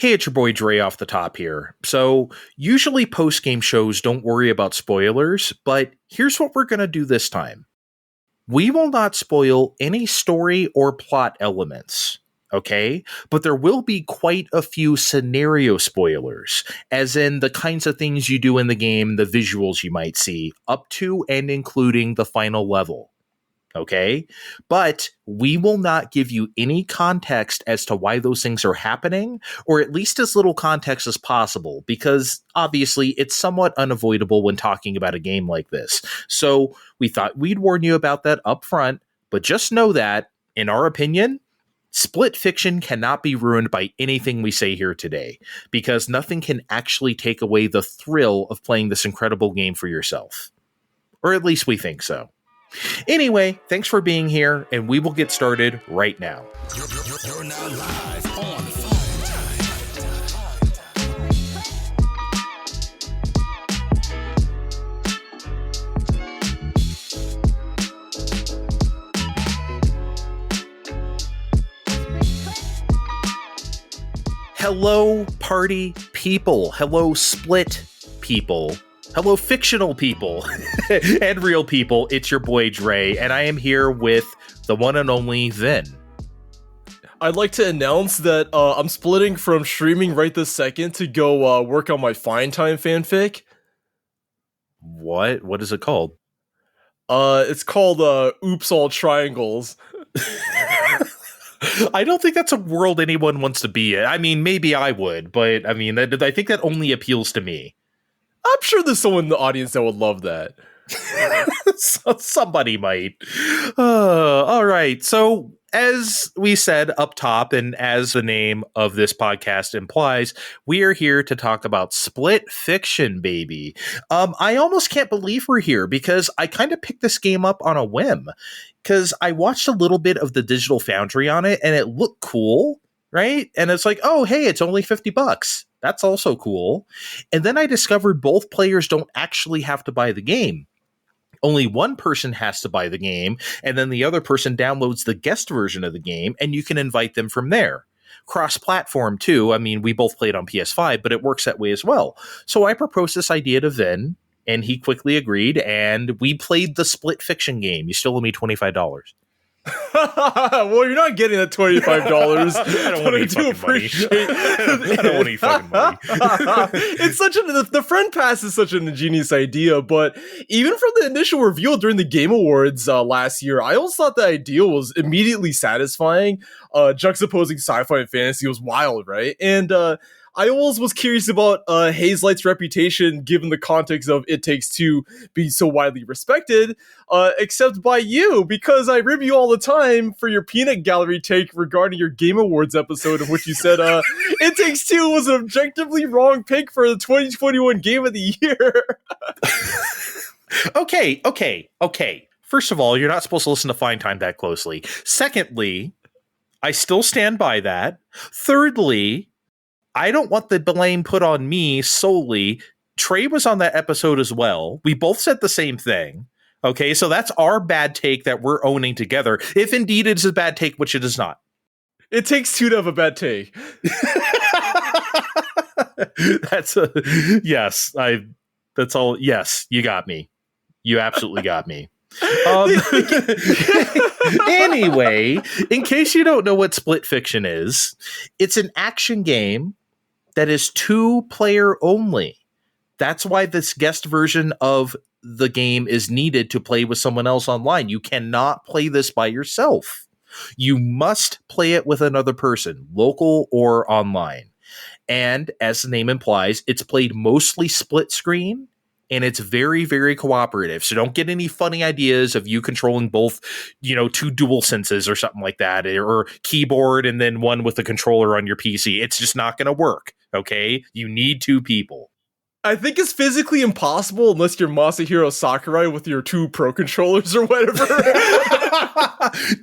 Hey, it's your boy Dre off the top here. So, usually post-game shows don't worry about spoilers, but here's what we're going to do this time. We will not spoil any story or plot elements, okay? But there will be quite a few scenario spoilers, as in the kinds of things you do in the game, the visuals you might see, up to and including the final level. Okay, but we will not give you any context as to why those things are happening, or at least as little context as possible, because obviously it's somewhat unavoidable when talking about a game like this. So we thought we'd warn you about that up front, but just know that, in our opinion, split fiction cannot be ruined by anything we say here today, because nothing can actually take away the thrill of playing this incredible game for yourself. Or at least we think so. Anyway, thanks for being here, and we will get started right now. You're now live on Fine Hello, party people. Hello, split people. Hello, fictional people and real people. It's your boy Dre, and I am here with the one and only Vin. I'd like to announce that I'm splitting from streaming right this second to go work on my Fine Time fanfic. What? What is it called? It's called Oops All Triangles. I don't think that's a world anyone wants to be in. I mean, maybe I would, but I mean, I think that only appeals to me. I'm sure there's someone in the audience that would love that. Somebody might. All right. So, as we said up top, and as the name of this podcast implies, we are here to talk about split fiction, baby. I almost can't believe we're here because I kind of picked this game up on a whim because I watched a little bit of the Digital Foundry on it and it looked cool, right? And it's like, oh, hey, it's only $50. That's also cool. And then I discovered both players don't actually have to buy the game. Only one person has to buy the game, and then the other person downloads the guest version of the game, and you can invite them from there. Cross-platform, too. I mean, we both played on PS5, but it works that way as well. So I proposed this idea to Vin, and he quickly agreed, and we played the split fiction game. You still owe me $25. Well, you're not getting that $25. I don't want any fucking money. I don't want any fucking money. It's the friend pass is such an ingenious idea, but even from the initial reveal during the Game Awards last year, I always thought the idea was immediately satisfying. Juxtaposing sci-fi and fantasy was wild, right? And I always was curious about Haze Light's reputation given the context of It Takes Two being so widely respected, except by you, because I rib you all the time for your peanut gallery take regarding your Game Awards episode in which you said It Takes Two was an objectively wrong pick for the 2021 Game of the Year. Okay. First of all, you're not supposed to listen to Fine Time that closely. Secondly, I still stand by that. Thirdly, I don't want the blame put on me solely. Trey was on that episode as well. We both said the same thing. Okay, so that's our bad take that we're owning together. If indeed it is a bad take, which it is not. It takes two to have a bad take. Yes. That's all. Yes, you got me. You absolutely got me. Anyway, in case you don't know what split fiction is, it's an action game that is 2-player only. That's why this guest version of the game is needed to play with someone else online. You cannot play this by yourself. You must play it with another person, local or online. And as the name implies, it's played mostly split screen. And it's very, very cooperative. So don't get any funny ideas of you controlling both, two dual senses or something like that, or keyboard and then one with a controller on your PC. It's just not going to work. Okay. You need 2 people. I think it's physically impossible unless you're Masahiro Sakurai with your 2 Pro controllers or whatever.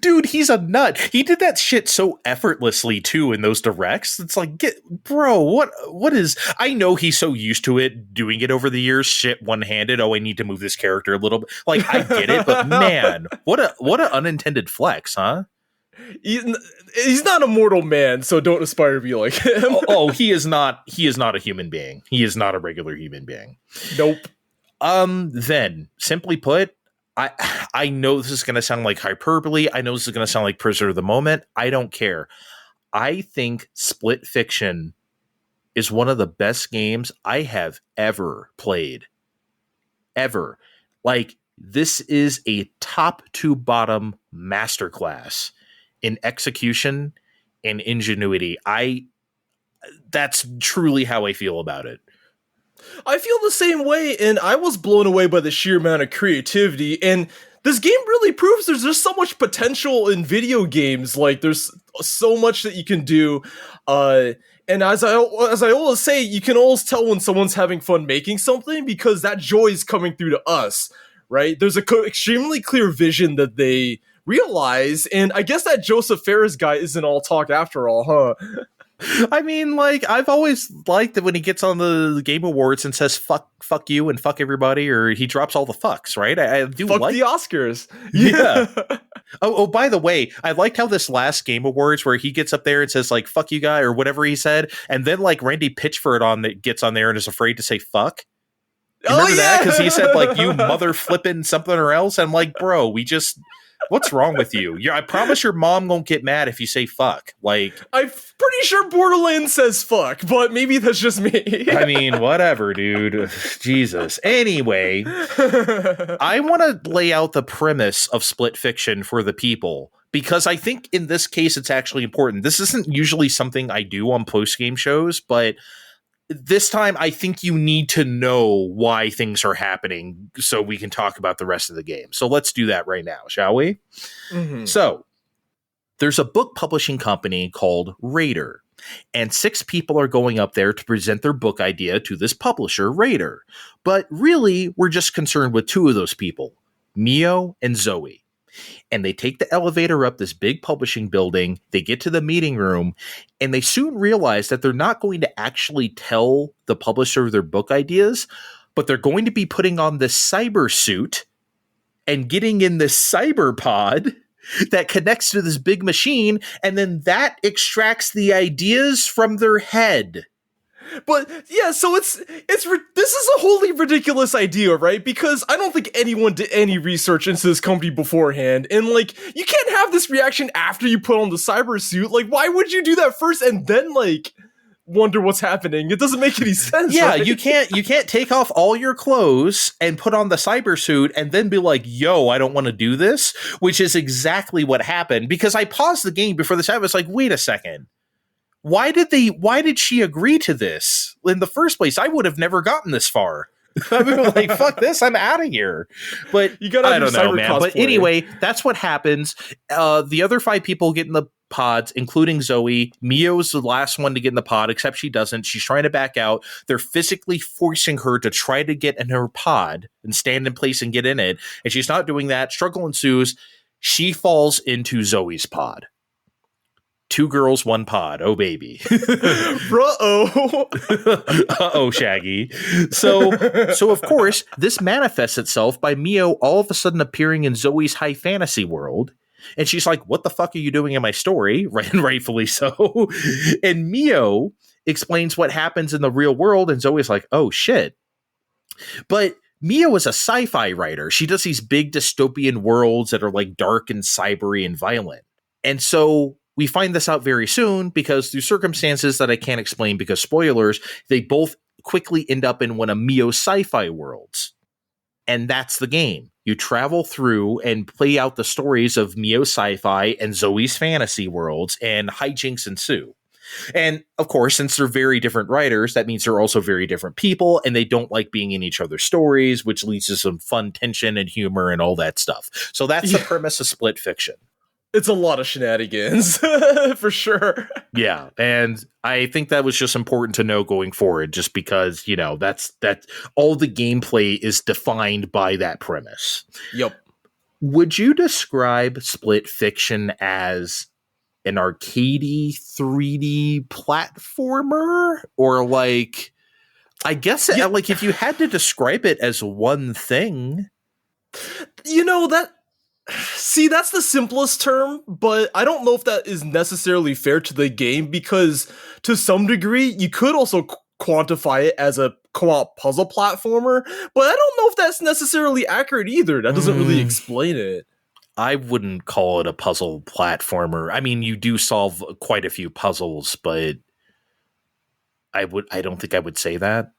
Dude, he's a nut. He did that shit so effortlessly too in those directs. It's like, bro, what is? I know he's so used to it, doing it over the years. Shit, one-handed. Oh, I need to move this character a little bit. Like, I get it, but man, what an unintended flex, huh? He's not a mortal man, so don't aspire to be like him. He is not. He is not a human being. He is not a regular human being. Nope. Then, simply put, I know this is going to sound like hyperbole. I know this is going to sound like prisoner of the moment. I don't care. I think Split Fiction is one of the best games I have ever played. Ever. Like, this is a top to bottom masterclass in execution and ingenuity. That's truly how I feel about it. I feel the same way, and I was blown away by the sheer amount of creativity, and this game really proves there's just so much potential in video games. Like, there's so much that you can do, and as I always say, you can always tell when someone's having fun making something because that joy is coming through to us, right? There's a extremely clear vision that they realize, and I guess that Joseph Ferris guy isn't all talk after all, huh? I mean, like, I've always liked that when he gets on the Game Awards and says fuck you and fuck everybody, or he drops all the fucks, right? I do fuck like the Oscars. Yeah. Oh, by the way, I liked how this last Game Awards where he gets up there and says, like, fuck you guy, or whatever he said, and then, like, Randy Pitchford gets on there and is afraid to say fuck. You remember that? Because he said, like, you mother flipping something or else. I'm like, bro, what's wrong with you? I promise your mom won't get mad if you say fuck. Like, I'm pretty sure Borderlands says fuck, but maybe that's just me. I mean, whatever, dude. Jesus. Anyway, I want to lay out the premise of Split Fiction for the people, because I think in this case it's actually important. This isn't usually something I do on post-game shows, but this time I think you need to know why things are happening so we can talk about the rest of the game. So let's do that right now, shall we? Mm-hmm. So there's a book publishing company called Raider, and 6 people are going up there to present their book idea to this publisher, Raider. But really, we're just concerned with 2 of those people, Mio and Zoe. And they take the elevator up this big publishing building, they get to the meeting room, and they soon realize that they're not going to actually tell the publisher their book ideas, but they're going to be putting on this cyber suit and getting in this cyber pod that connects to this big machine, and then that extracts the ideas from their head. But yeah, so this is a wholly ridiculous idea, right? Because I don't think anyone did any research into this company beforehand, and like, you can't have this reaction after you put on the cyber suit. Like, why would you do that first and then like wonder what's happening? It doesn't make any sense. Yeah, right? you can't take off all your clothes and put on the cyber suit and then be like, yo, I don't want to do this, which is exactly what happened. Because I paused the game before this happened. It's like, wait a second. Why did she agree to this in the first place? I would have never gotten this far. I'd be like, fuck this, I'm out of here. But you gotta, I don't know, man. Cosplay. But anyway, that's what happens. The other 5 people get in the pods, including Zoe. Mio's the last one to get in the pod, except she doesn't. She's trying to back out. They're physically forcing her to try to get in her pod and stand in place and get in it. And she's not doing that. Struggle ensues. She falls into Zoe's pod. 2 girls, 1 pod. Oh, baby. Uh-oh. Uh-oh, Shaggy. So of course, this manifests itself by Mio all of a sudden appearing in Zoe's high fantasy world. And she's like, what the fuck are you doing in my story? Right, and rightfully so. And Mio explains what happens in the real world, and Zoe's like, oh, shit. But Mio is a sci-fi writer. She does these big dystopian worlds that are like dark and cybery and violent. And so we find this out very soon because through circumstances that I can't explain because spoilers, they both quickly end up in one of Mio's sci-fi worlds. And that's the game. You travel through and play out the stories of Mio's sci-fi and Zoe's fantasy worlds, and hijinks ensue. And of course, since they're very different writers, that means they're also very different people, and they don't like being in each other's stories, which leads to some fun tension and humor and all that stuff. So that's the premise of Split Fiction. It's a lot of shenanigans, for sure. Yeah, and I think that was just important to know going forward, just because, that's all the gameplay is defined by that premise. Yep. Would you describe Split Fiction as an arcadey 3D platformer? Or like, I guess, like, if you had to describe it as one thing... See, that's the simplest term, but I don't know if that is necessarily fair to the game because to some degree, you could also quantify it as a co-op puzzle platformer, but I don't know if that's necessarily accurate either. That doesn't really explain it. I wouldn't call it a puzzle platformer. I mean, you do solve quite a few puzzles, but I don't think I would say that.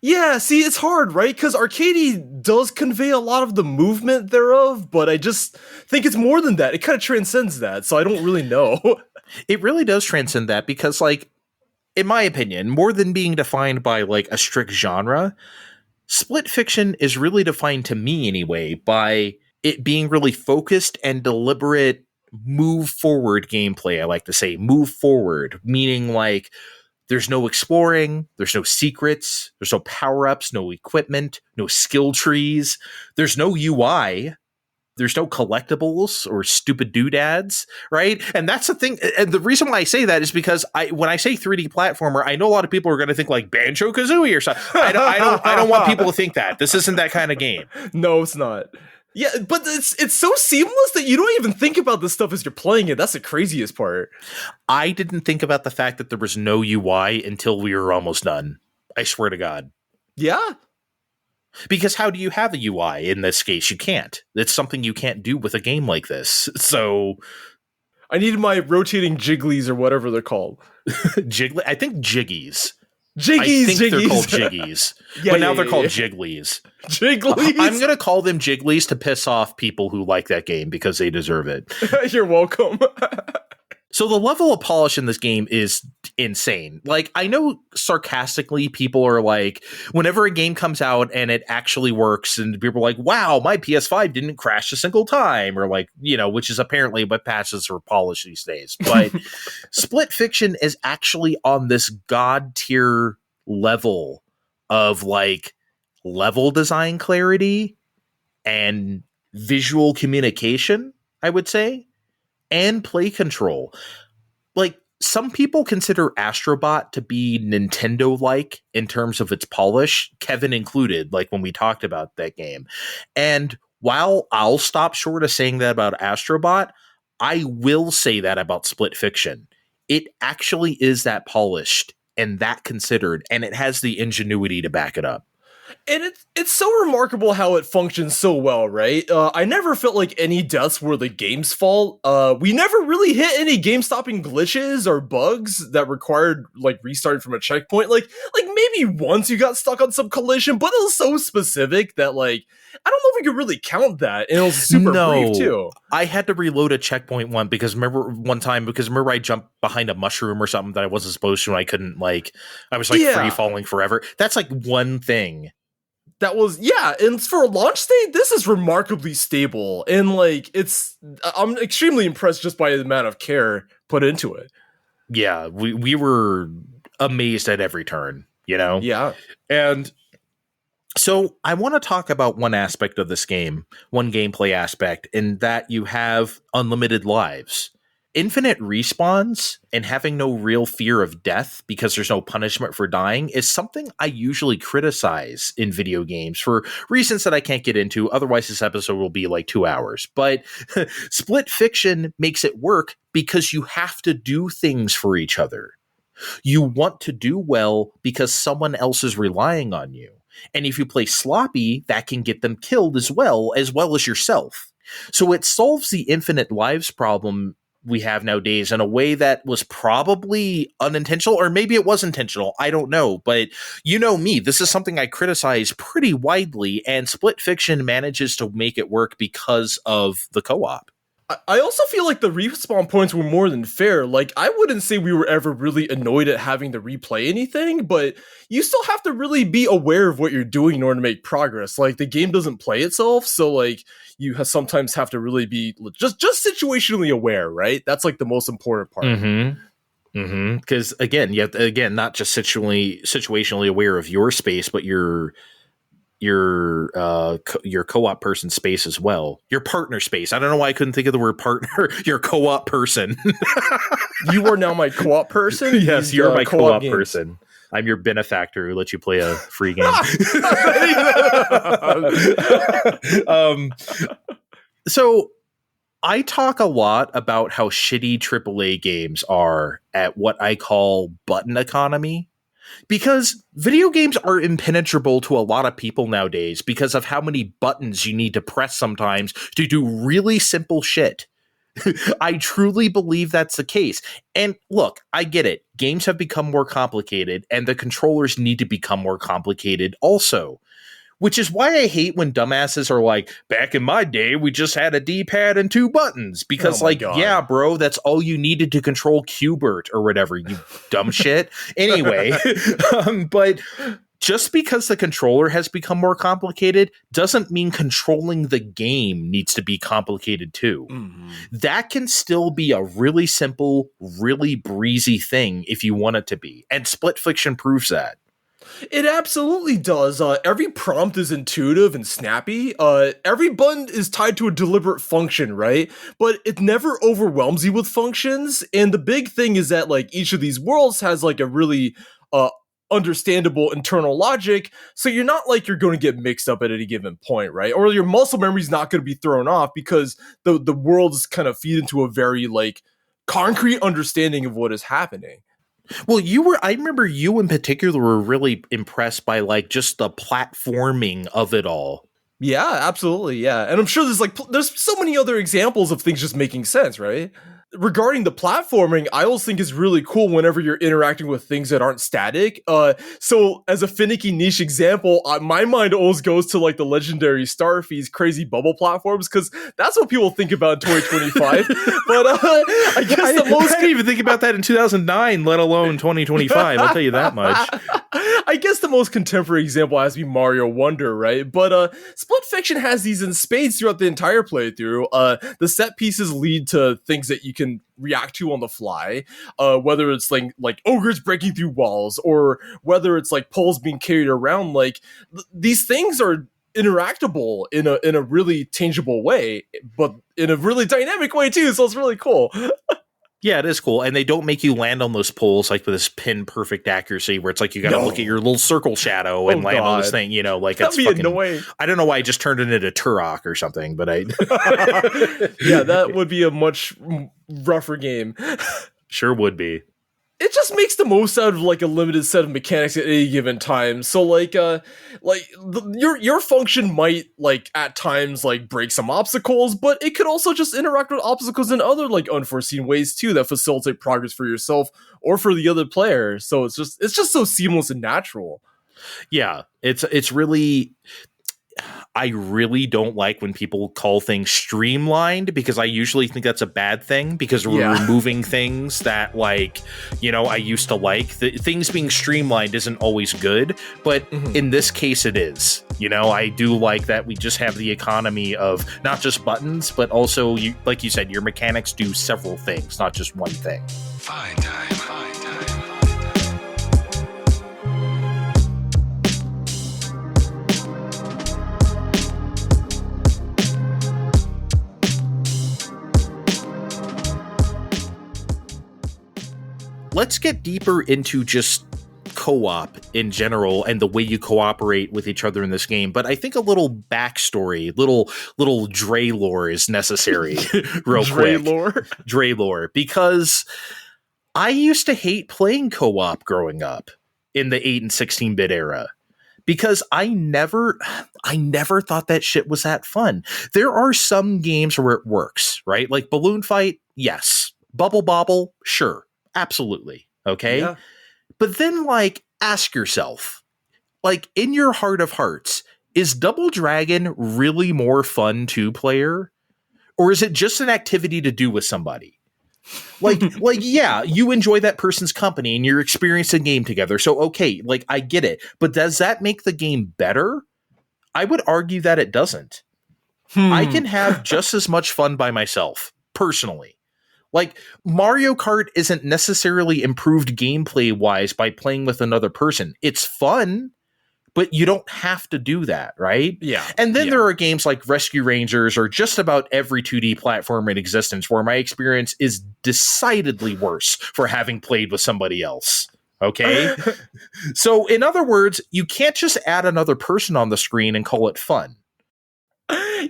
Yeah, see, it's hard, right? Because arcadey does convey a lot of the movement thereof, but I just think it's more than that. It kind of transcends that, so I don't really know. It really does transcend that because, like, in my opinion, more than being defined by, like, a strict genre, split fiction is really defined, to me anyway, by it being really focused and deliberate move forward gameplay. I like to say move forward, meaning, like, there's no exploring, there's no secrets, there's no power-ups, no equipment, no skill trees, there's no UI, there's no collectibles or stupid doodads, right? And that's the thing, and the reason why I say that is because when I say 3D platformer, I know a lot of people are going to think like Banjo-Kazooie or something. I don't want people to think that. This isn't that kind of game. No, it's not. Yeah, but it's so seamless that you don't even think about this stuff as you're playing it. That's the craziest part. I didn't think about the fact that there was no UI until we were almost done. I swear to God. Yeah. Because how do you have a UI in this case? You can't. It's something you can't do with a game like this. So I needed my rotating jigglies or whatever they're called. I think jiggies. Jiggies, I think jiggies. They're called jiggies. But now they're called jigglies. Jigglies? I'm going to call them jigglies to piss off people who like that game because they deserve it. You're welcome. So the level of polish in this game is insane. Like, I know sarcastically people are like, whenever a game comes out and it actually works and people are like, wow, my PS5 didn't crash a single time, or like, you know, which is apparently what passes for polish these days. But Split Fiction is actually on this god tier level of like level design clarity and visual communication, I would say, and play control. Like, some people consider Astrobot to be Nintendo-like in terms of its polish, Kevin included, like when we talked about that game. And while I'll stop short of saying that about Astrobot, I will say that about Split Fiction. It actually is that polished and that considered, and it has the ingenuity to back it up. And it's so remarkable how it functions so well, right? I never felt like any deaths were the game's fault. We never really hit any game-stopping glitches or bugs that required like restarting from a checkpoint. Like maybe once you got stuck on some collision, but it was so specific that like I don't know if we could really count that. And it was super brief too. I had to reload a checkpoint one time because I jumped behind a mushroom or something that I wasn't supposed to, and I couldn't I was free falling forever. That's like one thing. That was, and for a launch state, this is remarkably stable, and I'm extremely impressed just by the amount of care put into it. Yeah, we were amazed at every turn, you know? Yeah. And so I want to talk about one aspect of this game, one gameplay aspect, in that you have unlimited lives. Infinite respawns and having no real fear of death because there's no punishment for dying is something I usually criticize in video games for reasons that I can't get into. Otherwise, this episode will be like 2 hours. But Split Fiction makes it work because you have to do things for each other. You want to do well because someone else is relying on you. And if you play sloppy, that can get them killed as well as yourself. So it solves the infinite lives problem we have nowadays in a way that was probably unintentional, or maybe it was intentional. I don't know. But you know me, this is something I criticize pretty widely, and Split Fiction manages to make it work because of the co-op. I also feel like the respawn points were more than fair. Like, I wouldn't say we were ever really annoyed at having to replay anything, but you still have to really be aware of what you're doing in order to make progress. Like, the game doesn't play itself, so like you sometimes have to really be just situationally aware, right? That's like the most important part. Mm-hmm. Because again, you have to, not just situationally aware of your space, but your co-op person space as well. Your partner space. I don't know why I couldn't think of the word partner. Your co-op person. You are now my co-op person? Yes, you're my co-op person. I'm your benefactor who lets you play a free game. So I talk a lot about how shitty AAA games are at what I call button economy. Because video games are impenetrable to a lot of people nowadays because of how many buttons you need to press sometimes to do really simple shit. I truly believe that's the case. And look, I get it. Games have become more complicated, and the controllers need to become more complicated also. Which is why I hate when dumbasses are like, back in my day, we just had a D-pad and 2 buttons. Because, God. yeah, bro, that's all you needed to control Qbert or whatever, you dumb shit. Anyway, but just because the controller has become more complicated doesn't mean controlling the game needs to be complicated too. Mm-hmm. That can still be a really simple, really breezy thing if you want it to be. And Split Fiction proves that. It absolutely does. Every prompt is intuitive and snappy. Every button is tied to a deliberate function, right? But it never overwhelms you with functions. And the big thing is that like each of these worlds has like a really understandable internal logic. So you're not like you're going to get mixed up at any given point, right? Or your muscle memory is not going to be thrown off because the worlds kind of feed into a very like concrete understanding of what is happening. Well, I remember you in particular were really impressed by like just the platforming of it all. Yeah, absolutely. Yeah. And I'm sure there's so many other examples of things just making sense, right? Regarding the platforming, I always think is really cool whenever you're interacting with things that aren't static. So as a finicky niche example, my mind always goes to like the legendary Starfy's crazy bubble platforms because that's what people think about in 2025. But I guess I didn't even think about that in 2009, let alone 2025. I'll tell you that much. I guess the most contemporary example has to be Mario Wonder, right? But Split Fiction has these in spades throughout the entire playthrough. The set pieces lead to things that you can react to on the fly, whether it's like ogres breaking through walls or whether it's like poles being carried around. Like these things are interactable in a really tangible way, but in a really dynamic way too. So it's really cool. Yeah, it is cool. And they don't make you land on those poles like with this pin perfect accuracy where it's like you got to look at your little circle shadow and land on this thing, you know, like that'd it's fucking annoying. I don't know why I just turned it into Turok or something, but I Yeah, that would be a much rougher game. Sure would be. It just makes the most out of like a limited set of mechanics at any given time. So your function might like at times like break some obstacles, but it could also just interact with obstacles in other like unforeseen ways too that facilitate progress for yourself or for the other player. So it's just so seamless and natural. Yeah, it's really. I really don't like when people call things streamlined because I usually think that's a bad thing because we're removing things that like, you know, I used to like. Things being streamlined isn't always good, but in this case it is. You know, I do like that we just have the economy of not just buttons, but also, like you said, your mechanics do several things, not just one thing. Fine time. Let's get deeper into just co-op in general and the way you cooperate with each other in this game. But I think a little backstory, little Dre lore is necessary real quick. Dre lore. Because I used to hate playing co-op growing up in the 8 and 16-bit era. Because I never thought that shit was that fun. There are some games where it works, right? Like Balloon Fight, yes. Bubble Bobble, sure. Absolutely. Okay. Yeah. But then like ask yourself, like in your heart of hearts, is Double Dragon really more fun to player? Or is it just an activity to do with somebody? Like, yeah, you enjoy that person's company and you're experiencing game together. So, okay, like I get it. But does that make the game better? I would argue that it doesn't. I can have just as much fun by myself, personally. Like, Mario Kart isn't necessarily improved gameplay-wise by playing with another person. It's fun, but you don't have to do that, right? Yeah. And then there are games like Rescue Rangers or just about every 2D platform in existence where my experience is decidedly worse for having played with somebody else. Okay? So, in other words, you can't just add another person on the screen and call it fun.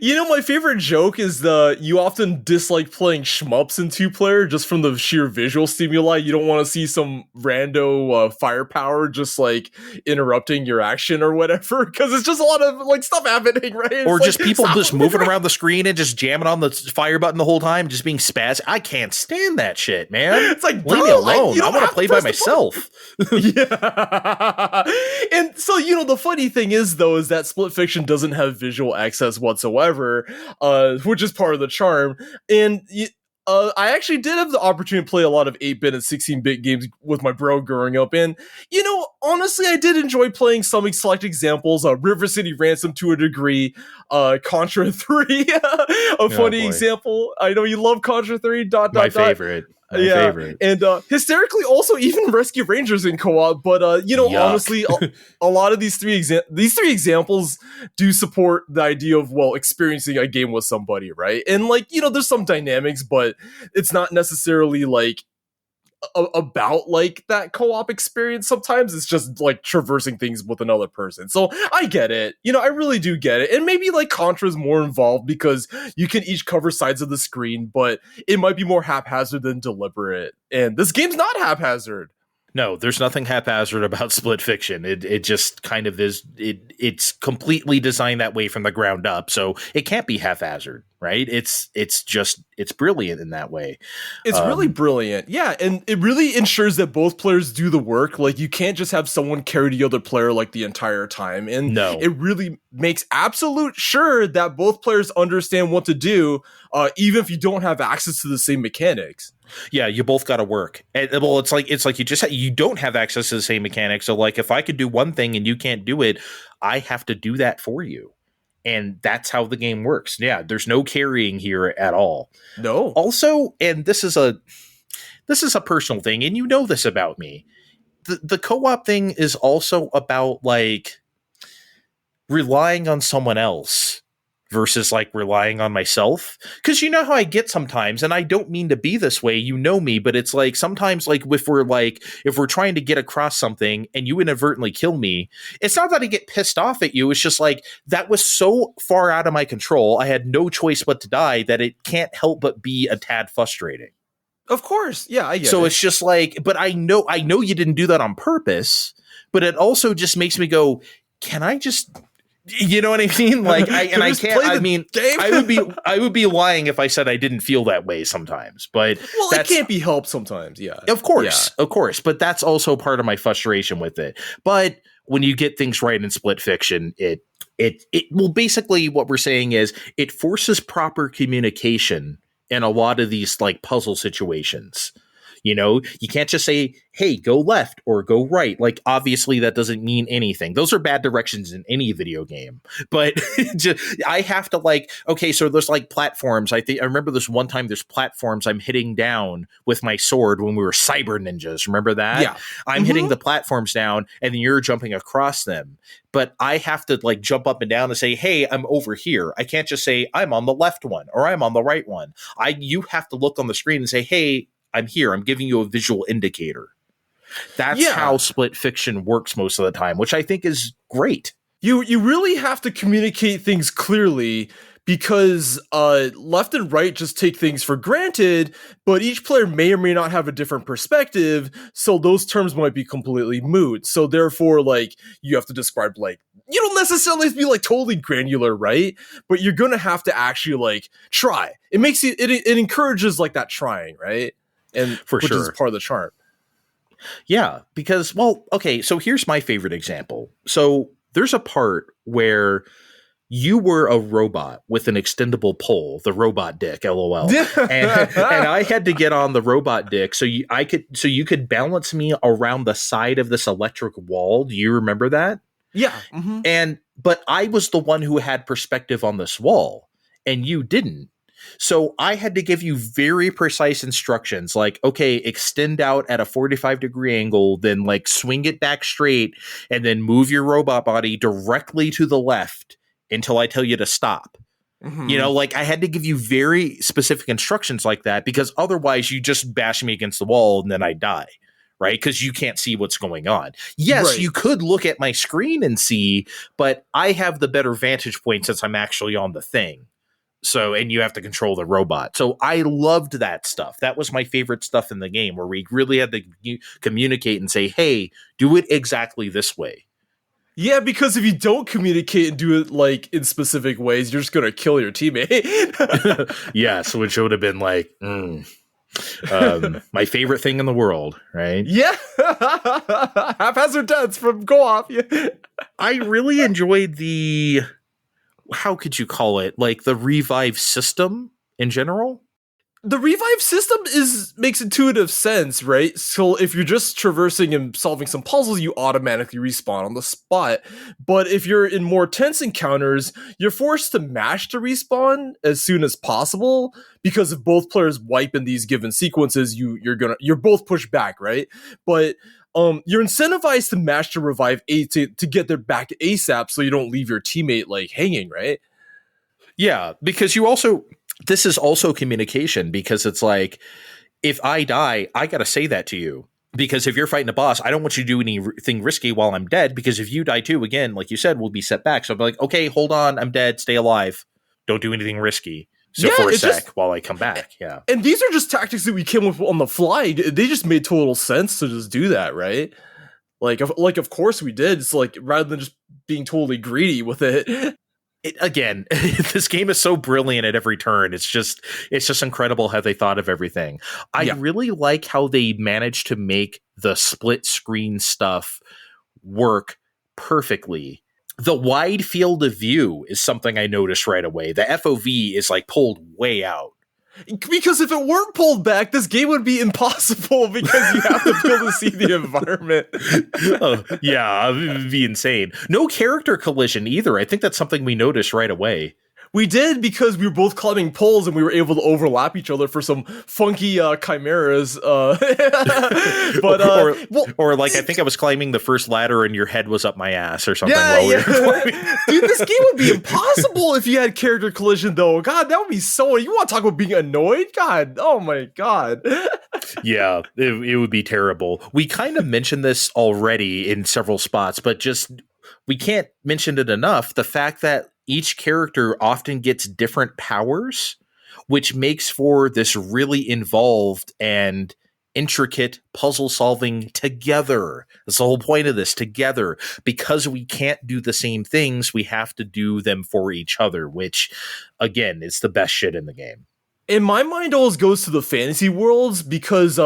You know, my favorite joke is you often dislike playing shmups in 2-player just from the sheer visual stimuli. You don't want to see some rando firepower just like interrupting your action or whatever, because it's just a lot of like stuff happening, right? It's Or like, just people stop just moving around the screen and just jamming on the fire button the whole time, just being spaz. I can't stand that shit, man. It's like, leave me bro, alone. you I don't want have to play to by press the button. myself. Yeah. And so, you know, the funny thing is, though, is that Split Fiction doesn't have visual access whatsoever, which is part of the charm. And I actually did have the opportunity to play a lot of 8-bit and 16-bit games with my bro growing up. And, you know, honestly, I did enjoy playing some select examples. River City Ransom to a degree, Contra 3, a funny boy. example. I know you love Contra 3, My favorite. My favorite. And hysterically also even Rescue Rangers in co-op, but you know, Yuck. honestly, a lot of these three examples do support the idea of, well, experiencing a game with somebody, right? And like, you know, there's some dynamics, but it's not necessarily like about like that co-op experience. Sometimes it's just like traversing things with another person. So I get it. You know, I really do get it. And maybe like Contra's more involved because you can each cover sides of the screen, but it might be more haphazard than deliberate. And this game's not haphazard. No, there's nothing haphazard about Split Fiction. It just kind of is. It's completely designed that way from the ground up, so it can't be haphazard, right? It's brilliant in that way. It's really brilliant. Yeah, and it really ensures that both players do the work. Like, you can't just have someone carry the other player like the entire time. And No. it really makes absolute sure that both players understand what to do, even if you don't have access to the same mechanics. Yeah, you both got to work. And, well, it's like you just said, you don't have access to the same mechanics. So, like, if I could do one thing and you can't do it, I have to do that for you. And that's how the game works. Yeah, there's no carrying here at all. No. Also, and this is a personal thing, and you know this about me. The co-op thing is also about like relying on someone else versus like relying on myself. Because you know how I get sometimes, and I don't mean to be this way, you know me, but it's like sometimes like if we're trying to get across something and you inadvertently kill me, it's not that I get pissed off at you, it's just like that was so far out of my control, I had no choice but to die, that it can't help but be a tad frustrating. Of course. Yeah, I get it. So it's just like, but I know you didn't do that on purpose, but it also just makes me go, can I just, you know what I mean? Like, I would be lying if I said I didn't feel that way sometimes, but well, it can't be helped sometimes. Yeah, of course. But that's also part of my frustration with it. But when you get things right in Split Fiction, it well, basically what we're saying is it forces proper communication in a lot of these like puzzle situations. You know, you can't just say, hey, go left or go right. Like, obviously, that doesn't mean anything. Those are bad directions in any video game. But I have to like, okay, so there's like platforms. I remember this one time there's platforms I'm hitting down with my sword when we were cyber ninjas. Remember that? Yeah. I'm hitting the platforms down and then you're jumping across them. But I have to like jump up and down and say, hey, I'm over here. I can't just say I'm on the left one or I'm on the right one. You have to look on the screen and say, hey, I'm here. I'm giving you a visual indicator. That's how Split Fiction works most of the time, which I think is great. You really have to communicate things clearly because left and right just take things for granted, but each player may or may not have a different perspective, so those terms might be completely moot. So therefore, like, you have to describe, like, you don't necessarily have to be like totally granular, right? But you're gonna have to actually like try. It makes it encourages like that trying, right? And which is part of the charm. Yeah, because, well, okay, so here's my favorite example. So there's a part where you were a robot with an extendable pole, the robot dick, LOL. and I had to get on the robot dick so you could balance me around the side of this electric wall. Do you remember that? Yeah. Mm-hmm. But I was the one who had perspective on this wall, and you didn't. So I had to give you very precise instructions, like, okay, extend out at a 45-degree angle, then like swing it back straight, and then move your robot body directly to the left until I tell you to stop. Mm-hmm. You know, like I had to give you very specific instructions like that because otherwise you just bash me against the wall and then I die. right? Because you can't see what's going on. Yes, Right. you could look at my screen and see, but I have the better vantage point since I'm actually on the thing. So, and you have to control the robot. So I loved that stuff. That was my favorite stuff in the game, where we really had to communicate and say, hey, do it exactly this way. Yeah, because if you don't communicate and do it like in specific ways, you're just gonna kill your teammate. Yeah, so it would have been like, my favorite thing in the world, right? Yeah, haphazard deaths from co-op. Yeah. I really enjoyed the, how could you call it, like the revive system in general. The revive system makes intuitive sense, right? So if you're just traversing and solving some puzzles, you automatically respawn on the spot. But if you're in more tense encounters, you're forced to mash to respawn as soon as possible, because if both players wipe in these given sequences, you're both pushed back, right? But you're incentivized to mash to revive to get their back ASAP, so you don't leave your teammate like hanging, right? Yeah, because this is also communication, because it's like, if I die, I got to say that to you. Because if you're fighting a boss, I don't want you to do anything risky while I'm dead, because if you die too, again, like you said, we'll be set back. So I'll be like, okay, hold on, I'm dead, stay alive. Don't do anything risky. So for a sec while I come back, yeah. And these are just tactics that we came up with on the fly. They just made total sense to just do that, right? Like of course we did. It's like, rather than just being totally greedy with it. Again, this game is so brilliant at every turn. It's just incredible how they thought of everything. I really like how they managed to make the split screen stuff work perfectly. The wide field of view is something I noticed right away. The FOV is like pulled way out. Because if it weren't pulled back, this game would be impossible, because you have to be able to see the environment. Yeah, it would be insane. No character collision either. I think that's something we noticed right away. We did, because we were both climbing poles and we were able to overlap each other for some funky chimeras. But or like, I think I was climbing the first ladder and your head was up my ass or something. Yeah. Dude, this game would be impossible if you had character collision, though. God, that would be so. You want to talk about being annoyed? God, oh my God. Yeah, it would be terrible. We kind of mentioned this already in several spots, but just we can't mention it enough. The fact that each character often gets different powers, which makes for this really involved and intricate puzzle solving together. That's the whole point of this, together. Because we can't do the same things, we have to do them for each other, which, again, is the best shit in the game. In my mind, always goes to the fantasy worlds, because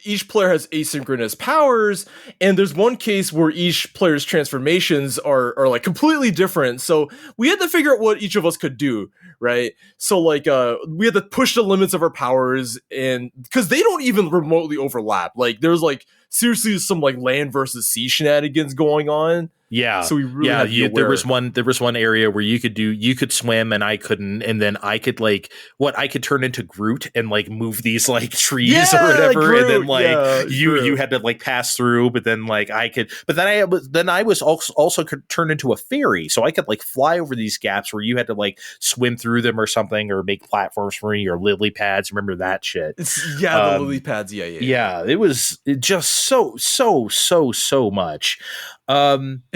each player has asynchronous powers, and there's one case where each player's transformations are like completely different. So we had to figure out what each of us could do, right? So like we had to push the limits of our powers, and because they don't even remotely overlap. Like there's like seriously some like land versus sea shenanigans going on. Yeah. So we really had to be aware. There was one area where you could swim and I couldn't, and then I could I could turn into Groot and like move these like trees or whatever, like and then you had to like pass through, but then like I could, but then I was also could turn into a fairy, so I could like fly over these gaps where you had to like swim through them or something, or make platforms for me, or lily pads. Remember that shit? The lily pads. Yeah. It was just so much.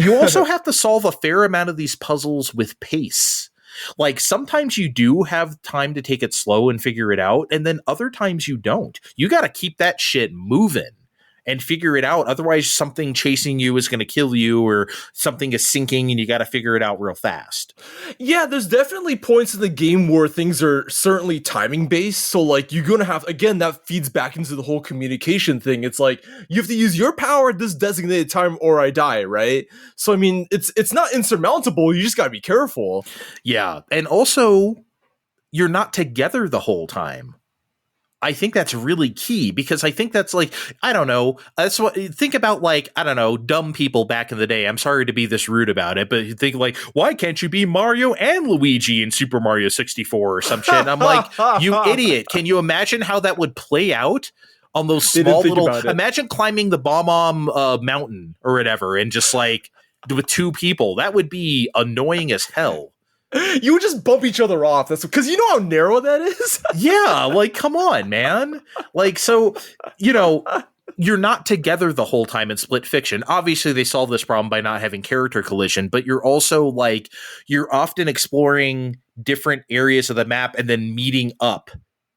You also have to solve a fair amount of these puzzles with pace. Like sometimes you do have time to take it slow and figure it out, and then other times you don't. You got to keep that shit moving and figure it out. Otherwise, something chasing you is going to kill you, or something is sinking and you got to figure it out real fast. Yeah, there's definitely points in the game where things are certainly timing based. So like you're going to have, again, that feeds back into the whole communication thing. It's like you have to use your power at this designated time or I die, right? So I mean, it's not insurmountable. You just got to be careful. Yeah, and also you're not together the whole time. I think that's really key, because I think that's like, I don't know. That's what, think about like, I don't know, dumb people back in the day. I'm sorry to be this rude about it, but you think like, why can't you be Mario and Luigi in Super Mario 64 or some shit? And I'm like, you idiot. Can you imagine how that would play out on those small little, imagine climbing the Bomb mountain or whatever, and just like with two people, that would be annoying as hell. You would just bump each other off. That's because you know how narrow that is. Yeah, like come on, man. Like, so, you know, you're not together the whole time in split fiction. Obviously, they solve this problem by not having character collision, but you're also like, you're often exploring different areas of the map and then meeting up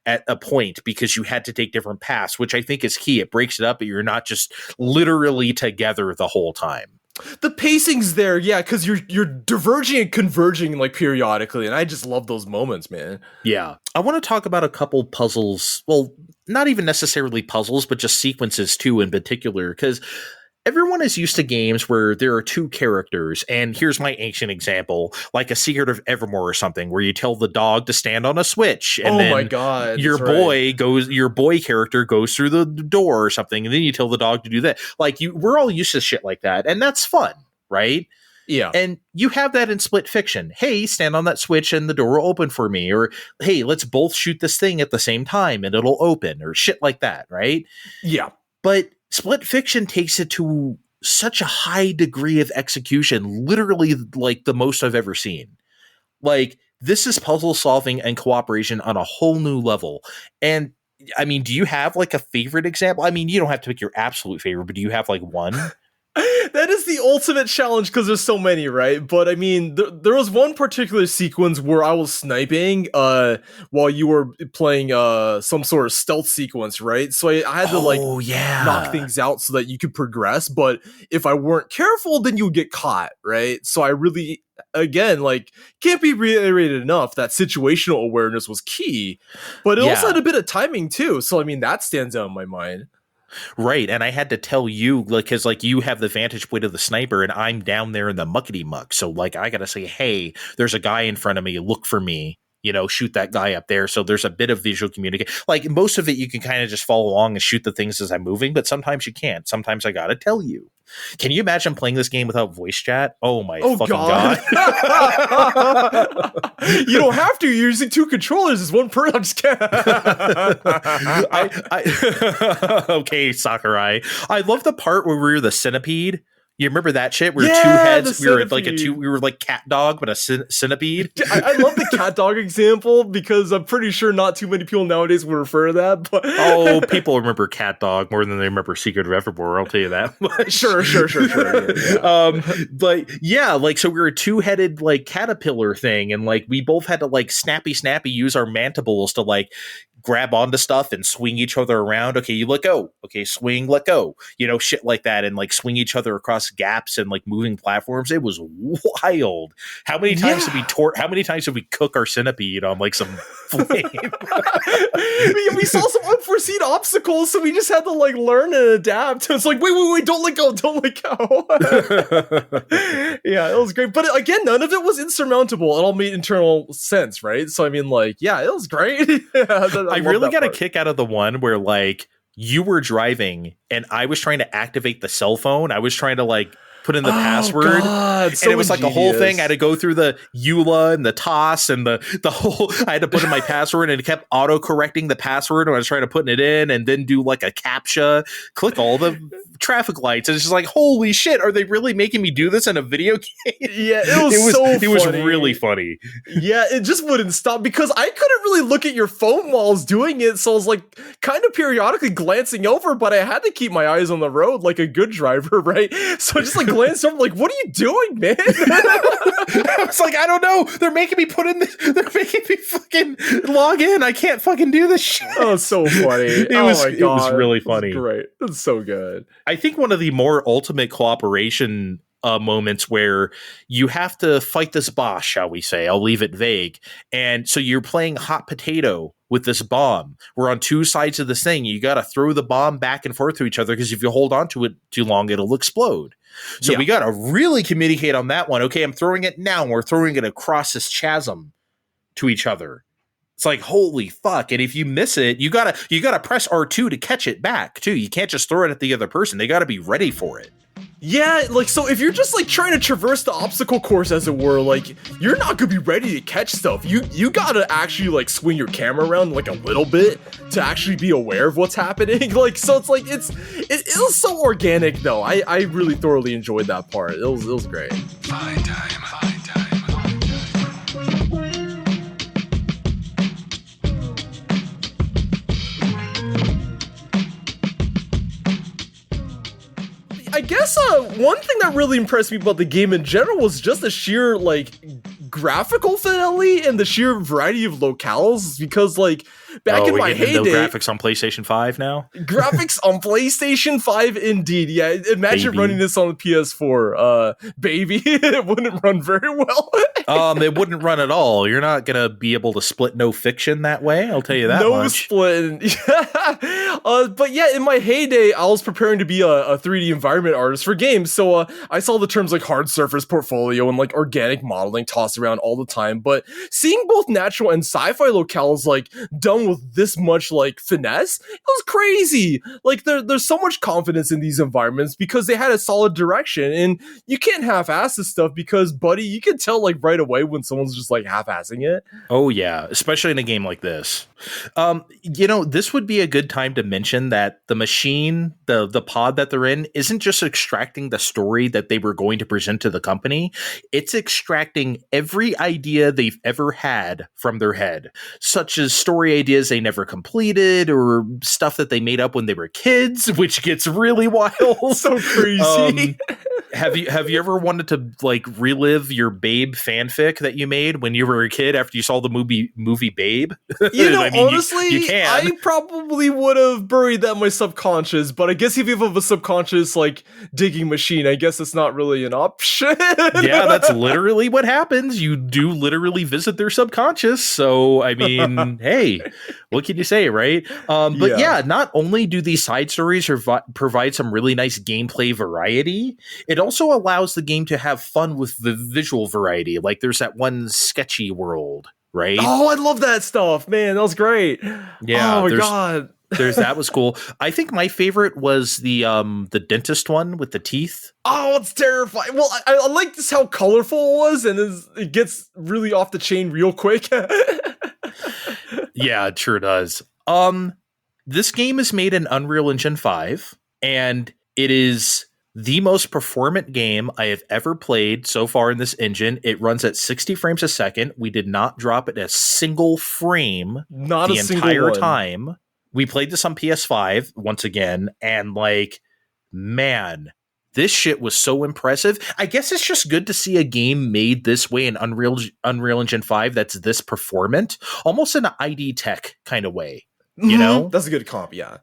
at a point because you had to take different paths, which I think is key. It breaks it up, but you're not just literally together the whole time. The pacing's there, yeah, because you're diverging and converging like periodically, and I just love those moments, man. Yeah. I want to talk about a couple puzzles. Well, not even necessarily puzzles, but just sequences too in particular, because everyone is used to games where there are two characters, and here's my ancient example, like a Secret of Evermore or something, where you tell the dog to stand on a switch, and then my God, your boy character goes through the door or something, and then you tell the dog to do that. Like we're all used to shit like that, and that's fun, right? Yeah. And you have that in split fiction. Hey, stand on that switch and the door will open for me. Or, hey, let's both shoot this thing at the same time and it'll open, or shit like that, right? Yeah. But split fiction takes it to such a high degree of execution, literally like the most I've ever seen. Like, this is puzzle solving and cooperation on a whole new level. And I mean, do you have like a favorite example? I mean, you don't have to pick your absolute favorite, but do you have like one? That is the ultimate challenge because there's so many, right? But I mean, there was one particular sequence where I was sniping while you were playing some sort of stealth sequence, right? So I had to knock things out so that you could progress. But if I weren't careful, then you would get caught, right? So I really, again, like, can't be reiterated enough that situational awareness was key. But it also had a bit of timing too. So I mean, that stands out in my mind. Right, and I had to tell you, like, because like you have the vantage point of the sniper, and I'm down there in the muckety muck. So like, I gotta say, hey, there's a guy in front of me. Look for me. You know, shoot that guy up there. So there's a bit of visual communication. Like most of it, you can kind of just follow along and shoot the things as I'm moving, but sometimes you can't. Sometimes I gotta tell you. Can you imagine playing this game without voice chat? Oh my fucking God. You don't have to. You're using two controllers as one person. I'm just kidding. Okay, Sakurai. I love the part where we were the centipede. You remember that shit? We were two heads. We were like cat dog, but a centipede. I love the cat dog example because I'm pretty sure not too many people nowadays would refer to that. But people remember cat dog more than they remember Secret of Evermore. I'll tell you that much. Sure. Yeah. But yeah, like, so we were a two-headed like caterpillar thing, and like we both had to like snappy use our mandibles to like grab onto stuff and swing each other around. Okay, you let go. Okay, swing, let go. You know, shit like that, and like swing each other across gaps and like moving platforms. It was wild. How many times did we How many times did we cook our centipede on like some flame? we saw some unforeseen obstacles, so we just had to like learn and adapt. It's like, wait, don't let go. Yeah, it was great. But again, none of it was insurmountable. It all made internal sense, right? So I mean, like, yeah, it was great. I really got a kick out of the one where like you were driving and I was trying to activate the cell phone. I was trying to like put in the password, God, and it was like a whole thing. I had to go through the EULA and the TOS and the whole. I had to put in my password, and it kept auto correcting the password when I was trying to put it in, and then do like a CAPTCHA, click all the traffic lights, and it's just like, holy shit, are they really making me do this in a video game? Yeah, it was really funny. Yeah, it just wouldn't stop because I couldn't really look at your phone while I was doing it, so I was like kind of periodically glancing over, but I had to keep my eyes on the road like a good driver, right? So I just like glanced over, like, what are you doing, man? I was like, I don't know. They're making me put in this. They're making me fucking log in. I can't fucking do this shit. Oh, so funny. It was really funny. It was great. It's so good. I think one of the more ultimate cooperation moments where you have to fight this boss, shall we say, I'll leave it vague. And so you're playing hot potato with this bomb. We're on two sides of this thing. You got to throw the bomb back and forth to each other because if you hold on to it too long, it'll explode. So we got to really communicate on that one. Okay, I'm throwing it now. We're throwing it across this chasm to each other. It's like, holy fuck. And if you miss it, you gotta press R2 to catch it back too. You can't just throw it at the other person. They got to be ready for it. Yeah, like, so if you're just like trying to traverse the obstacle course, as it were, like, you're not gonna be ready to catch stuff. You gotta actually like swing your camera around like a little bit to actually be aware of what's happening. Like, so it's like it was so organic though. I really thoroughly enjoyed that part. It was great. Fine time. I guess one thing that really impressed me about the game in general was just the sheer like graphical fidelity and the sheer variety of locales. Because like back in my heyday, the graphics on PlayStation 5 now. Graphics on PlayStation 5, indeed. Yeah, imagine running this on the PS4, baby. It wouldn't run very well. It wouldn't run at all. You're not gonna be able to split no fiction that way. I'll tell you that. No splitting. But yeah, in my heyday, I was preparing to be a 3D environment artist for games, so I saw the terms like hard surface portfolio and like organic modeling tossed around all the time. But seeing both natural and sci-fi locales like done with this much like finesse, it was crazy. Like there's so much confidence in these environments because they had a solid direction, and you can't half-ass this stuff because, buddy, you can tell like right away when someone's just like half-assing it. Oh yeah, especially in a game like this. This would be a good time to mention that the machine, the pod that they're in, isn't just extracting the story that they were going to present to the company. It's extracting every idea they've ever had from their head, such as story ideas they never completed or stuff that they made up when they were kids, which gets really wild. So crazy. Have you ever wanted to like relive your Babe fanfic that you made when you were a kid after you saw the movie Babe? Honestly, you can. I probably would have buried that in my subconscious, but I guess if you have a subconscious like digging machine, I guess it's not really an option. Yeah, that's literally what happens. You do literally visit their subconscious. So, I mean, hey, what can you say, right? But yeah, not only do these side stories provide some really nice gameplay variety, it also allows the game to have fun with the visual variety. Like there's that one sketchy world, right? Oh, I love that stuff, man. That was great. Yeah. Oh my god. That was cool. I think my favorite was the dentist one with the teeth. Oh, it's terrifying. Well, I like this how colorful it was, and it gets really off the chain real quick. Yeah, it sure does. This game is made in Unreal Engine 5, and it is the most performant game I have ever played so far in this engine. It runs at 60 frames a second. We did not drop it a single frame the entire time. We played this on PS5 once again, and like, man, this shit was so impressive. I guess it's just good to see a game made this way in Unreal Engine 5 that's this performant, almost in an ID Tech kind of way. You know, that's a good comp. Yeah,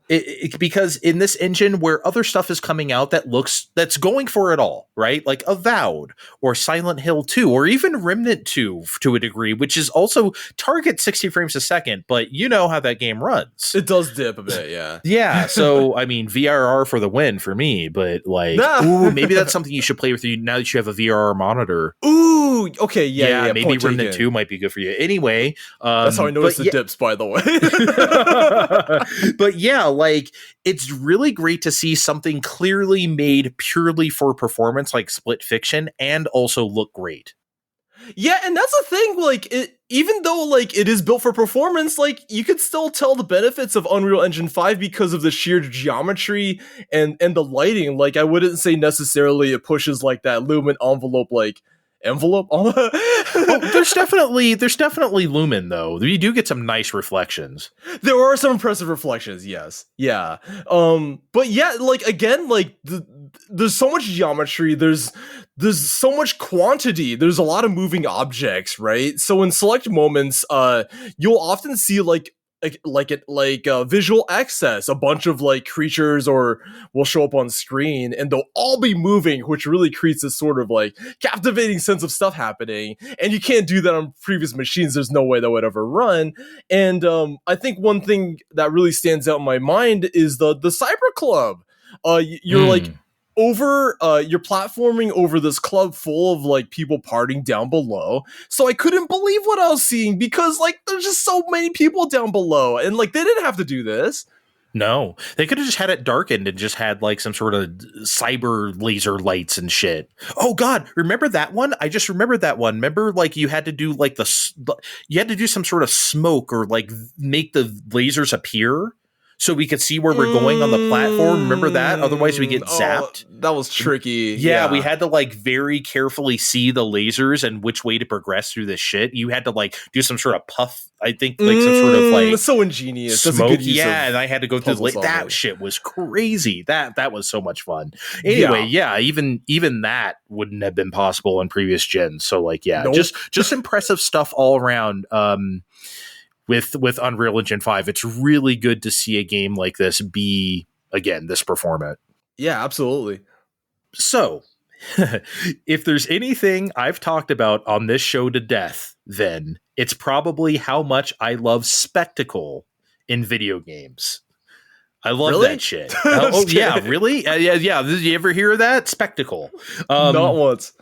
because in this engine where other stuff is coming out that's going for it all, right? Like Avowed or Silent Hill 2 or even Remnant 2 to a degree, which is also target 60 frames a second, but you know how that game runs. It does dip a bit, yeah. Yeah, so I mean, VRR for the win for me, but like, ooh, maybe that's something you should play with you now that you have a VRR monitor. Ooh, okay, yeah. Maybe Remnant 2 might be good for you. Anyway, that's how I noticed the dips, by the way. But yeah, like it's really great to see something clearly made purely for performance like Split Fiction and also look great. Yeah, and that's the thing, like even though like it is built for performance, like you could still tell the benefits of Unreal Engine 5 because of the sheer geometry and the lighting. Like I wouldn't say necessarily it pushes like that lumen envelope there's definitely lumen though. You do get some nice reflections. There are some impressive reflections, yes. Yeah. But yeah, like again, like there's so much geometry, there's so much quantity, there's a lot of moving objects, right? So in select moments, you'll often see visual access, a bunch of like creatures or will show up on screen and they'll all be moving, which really creates this sort of like captivating sense of stuff happening, and you can't do that on previous machines. There's no way that would ever run. And I think one thing that really stands out in my mind is the Cyber Club. You're like you're platforming over this club full of like people partying down below. So I couldn't believe what I was seeing because like there's just so many people down below, and like they didn't have to do this. No, they could have just had it darkened and just had like some sort of cyber laser lights and shit. Oh God, remember that one? I just remembered that one. Remember, like you had to do like you had to do some sort of smoke or like make the lasers appear so we could see where we're going on the platform. Remember that? Otherwise we get zapped. That was tricky. Yeah, we had to like very carefully see the lasers and which way to progress through this shit. You had to like do some sort of puff, I think, like some sort of like so ingenious. smoke. That's a good use And I had to go through that shit was crazy. That was so much fun. Anyway, even that wouldn't have been possible in previous gens. So like, Nope. just impressive stuff all around. With Unreal Engine 5, it's really good to see a game like this be, again, this performant. Yeah, absolutely. So, if there's anything I've talked about on this show to death, then it's probably how much I love spectacle in video games. I love that shit. Oh, yeah, really? Yeah. Did you ever hear that? Spectacle. Not once.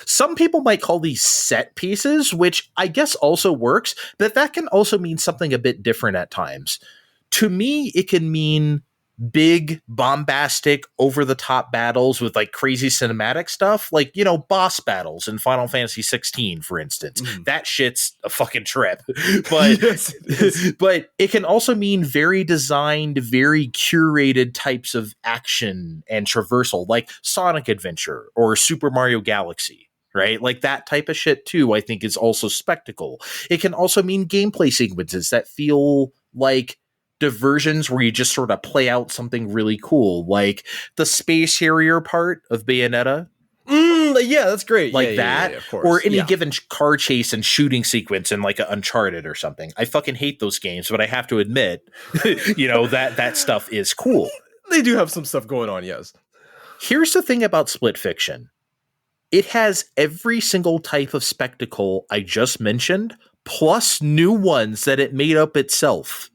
Some people might call these set pieces, which I guess also works, but that can also mean something a bit different at times. To me, it can mean big, bombastic, over-the-top battles with like crazy cinematic stuff, like, you know, boss battles in Final Fantasy 16, for instance. That shit's a fucking trip. But but it can also mean very designed, very curated types of action and traversal, like Sonic Adventure or Super Mario Galaxy. Right? Like that type of shit too, I think is also spectacle. It can also mean gameplay sequences that feel like diversions where you just sort of play out something really cool, like the space harrier part of Bayonetta. Yeah, that's great. Like that, of course. or any given car chase and shooting sequence in like an Uncharted or something. I fucking hate those games, but I have to admit, you know, that stuff is cool. They do have some stuff going on, yes. Here's the thing about Split Fiction. It has every single type of spectacle I just mentioned, plus new ones that it made up itself.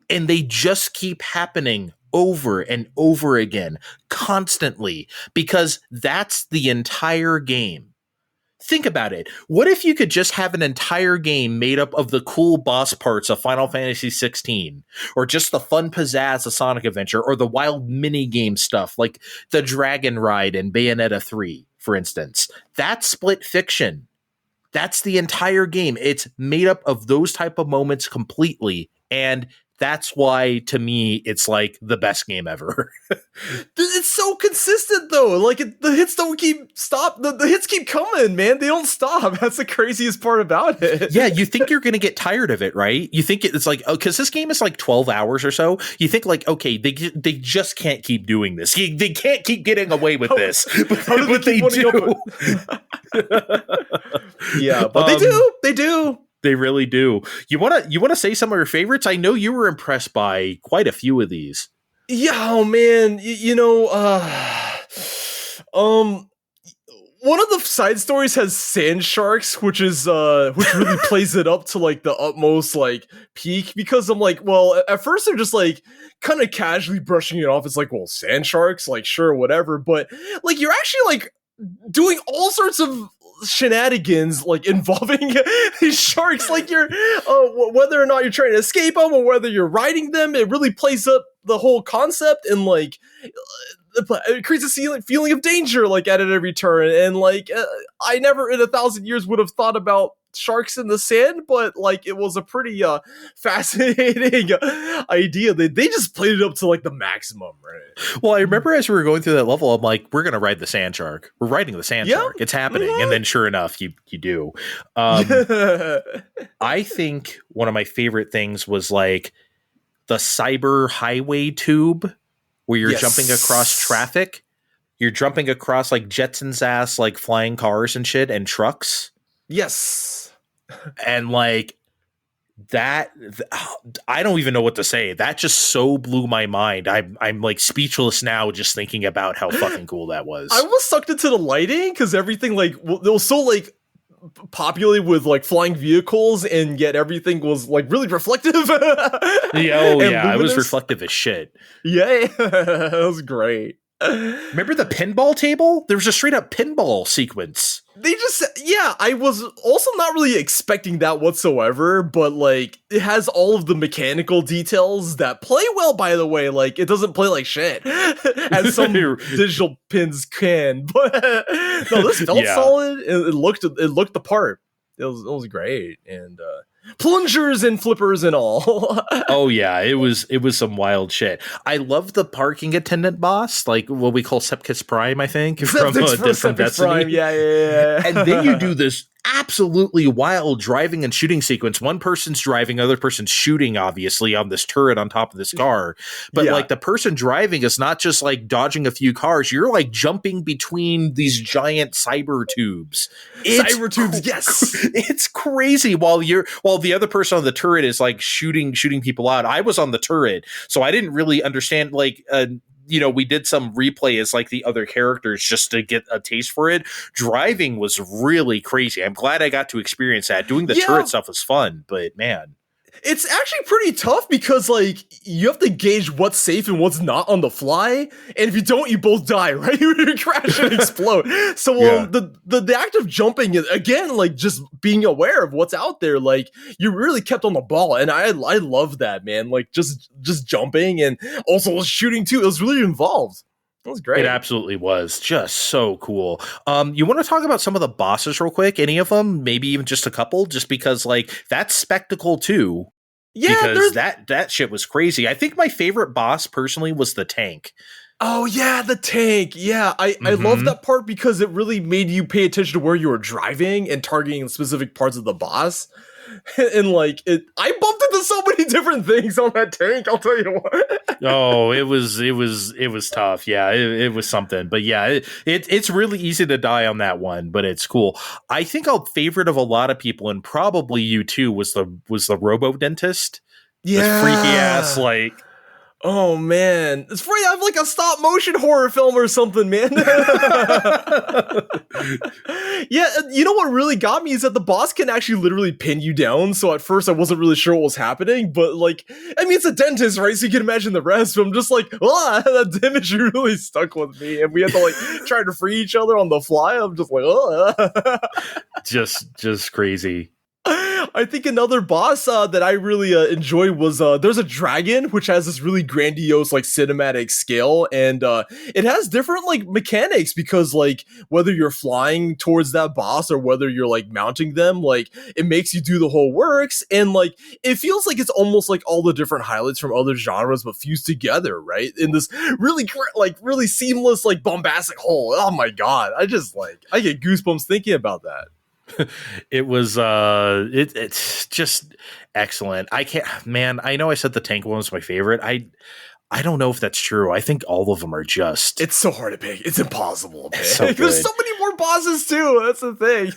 And they just keep happening over and over again, constantly, because that's the entire game. Think about it. What if you could just have an entire game made up of the cool boss parts of Final Fantasy 16, or just the fun pizzazz of Sonic Adventure, or the wild mini game stuff like the Dragon Ride and Bayonetta 3, for instance? That's Split Fiction. That's the entire game. It's made up of those type of moments completely, and that's why, to me, it's like the best game ever. It's so consistent, though. Like, the hits don't stop. The hits keep coming, man. They don't stop. That's the craziest part about it. Yeah, you think you're going to get tired of it, right? You think it's like, oh, because this game is like 12 hours or so. You think like, okay, they just can't keep doing this. They can't keep getting away with this. But they do. Yeah, but they do. They do. They really do. You wanna say some of your favorites? I know you were impressed by quite a few of these. Yeah, oh man, one of the side stories has sand sharks, which really plays it up to like the utmost like peak, because I'm like, well, at first they're just like kind of casually brushing it off. It's like, well, sand sharks, like sure, whatever, but like you're actually like doing all sorts of shenanigans like involving these sharks, like you're whether or not you're trying to escape them or whether you're riding them. It really plays up the whole concept, and like it creates a feeling of danger like at every turn. And like I never in 1,000 years would have thought about sharks in the sand, but like it was a pretty fascinating idea. They just played it up to like the maximum, right? Well, I remember as we were going through that level, I'm like, we're gonna ride the sand shark. We're riding the sand shark. It's happening. And then sure enough, you do. I think one of my favorite things was like the cyber highway tube where you're jumping across traffic. You're jumping across like Jetson's ass, like flying cars and shit and trucks. Yes. And like that, I don't even know what to say. That just so blew my mind. I'm like speechless now just thinking about how fucking cool that was. I was sucked into the lighting because everything like it was so like populated with like flying vehicles, and yet everything was like really reflective. It was reflective as shit. Yeah, that was great. Remember the pinball table? There was a straight up pinball sequence. I was also not really expecting that whatsoever, but like it has all of the mechanical details that play well, by the way. Like it doesn't play like shit as some digital pins can, but no, this felt solid. It looked the part. it was great. And plungers and flippers and all. Oh yeah, it was some wild shit. I love the parking attendant boss, like what we call Sepkis Prime, I think, from Destiny. Prime. Yeah. And then you do this absolutely wild driving and shooting sequence. One person's driving, other person's shooting, obviously, on this turret on top of this car. But like the person driving is not just like dodging a few cars. You're like jumping between these giant cyber tubes. Yes. It's crazy while the other person on the turret is like shooting people out. I was on the turret, so I didn't really understand like we did some replay as like the other characters just to get a taste for it. Driving was really crazy. I'm glad I got to experience that. Doing the turret stuff was fun, but man. It's actually pretty tough because, like, you have to gauge what's safe and what's not on the fly, and if you don't, you both die, right? You crash and explode. So, the act of jumping, again, like, just being aware of what's out there, like, you really kept on the ball, and I love that, man. Like, just jumping and also shooting, too. It was really involved. That was great. It absolutely was. Just so cool. You want to talk about some of the bosses real quick? Any of them? Maybe even just a couple? Just because, like, that's spectacle, too. Yeah, because that shit was crazy. I think my favorite boss, personally, was the tank. Oh, yeah, the tank. Yeah, I love that part because it really made you pay attention to where you were driving and targeting specific parts of the boss. And like I bumped into so many different things on that tank, I'll tell you what. Oh, it was tough. Yeah, it was something. But yeah, it's really easy to die on that one, but it's cool. I think a favorite of a lot of people, and probably you too, was the robo dentist. Yeah, this freaky ass like. Oh man, it's free. I have like a stop motion horror film or something, man. Yeah, you know what really got me is that the boss can actually literally pin you down. So at first I wasn't really sure what was happening, but like, I mean, it's a dentist, right? So you can imagine the rest. But I'm just like, that imagery really stuck with me, and we had to like try to free each other on the fly. I'm just like, just crazy. I think another boss that I really enjoyed was there's a dragon which has this really grandiose like cinematic scale, and it has different like mechanics because like whether you're flying towards that boss or whether you're like mounting them, like it makes you do the whole works, and like it feels like it's almost like all the different highlights from other genres but fused together, right? In this really like really seamless like bombastic whole. Oh my god, I get goosebumps thinking about that. It was it's just excellent. I know I said the tank one was my favorite. I don't know if that's true. I think all of them are just. It's so hard to pick. It's impossible to pick. So there's so many more bosses too. That's the thing.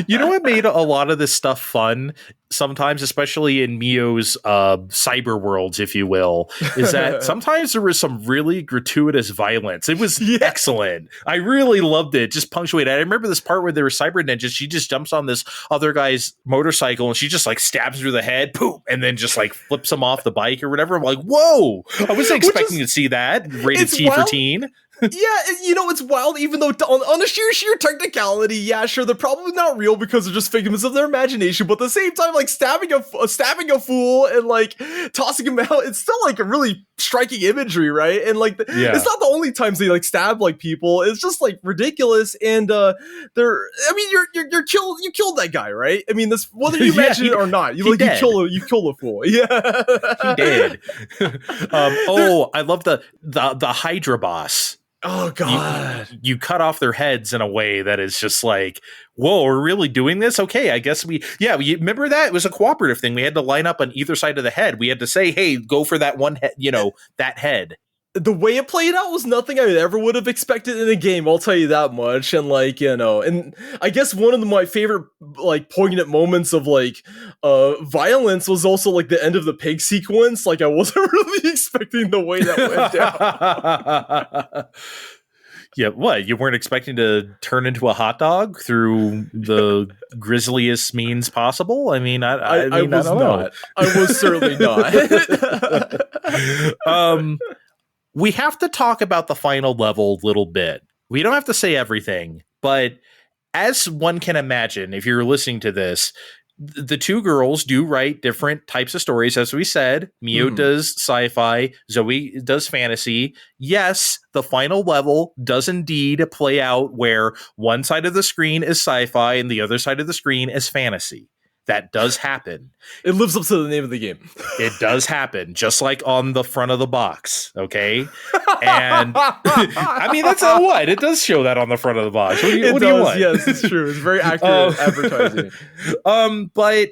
You know what made a lot of this stuff fun sometimes, especially in Mio's cyber worlds, if you will, is that sometimes there was some really gratuitous violence. It was excellent. I really loved it. Just punctuated. I remember this part where there were cyber ninjas. She just jumps on this other guy's motorcycle and she just like stabs through the head, boom, and then just like flips him off the bike or whatever. I'm like, whoa! I wasn't expecting to see that. Rated T for teen. Yeah, you know, it's wild, even though on a sheer technicality, yeah, sure, they're probably not real because they're just figments of their imagination, but at the same time, like, stabbing a fool and, like, tossing him out, it's still, like, a really striking imagery, right? And, like, it's not the only times they, like, stab, like, people, it's just, like, ridiculous, and, you killed that guy, right? I mean, this, whether you imagine it or not, you kill a fool, yeah. He did. I love the Hydra boss. Oh god! You cut off their heads in a way that is just like, whoa, we're really doing this? Okay, I guess we remember that? It was a cooperative thing. We had to line up on either side of the head. We had to say, hey, go for that one head, that head. The way it played out was nothing I ever would have expected in a game, I'll tell you that much. And like, and I guess one of my favorite like poignant moments of like violence was also like the end of the pig sequence. Like I wasn't really expecting the way that went down. Yeah, what? You weren't expecting to turn into a hot dog through the grisliest means possible? I mean, I was not. I was certainly not. We have to talk about the final level a little bit. We don't have to say everything, but as one can imagine, if you're listening to this, the two girls do write different types of stories, as we said. Mio does sci-fi, Zoe does fantasy. Yes, the final level does indeed play out where one side of the screen is sci-fi and the other side of the screen is fantasy. That does happen. It lives up to the name of the game. It does happen, just like on the front of the box, okay? And I mean, that's what it does show that on the front of the box. What do you want? Yes, it's true. It's very accurate advertising. But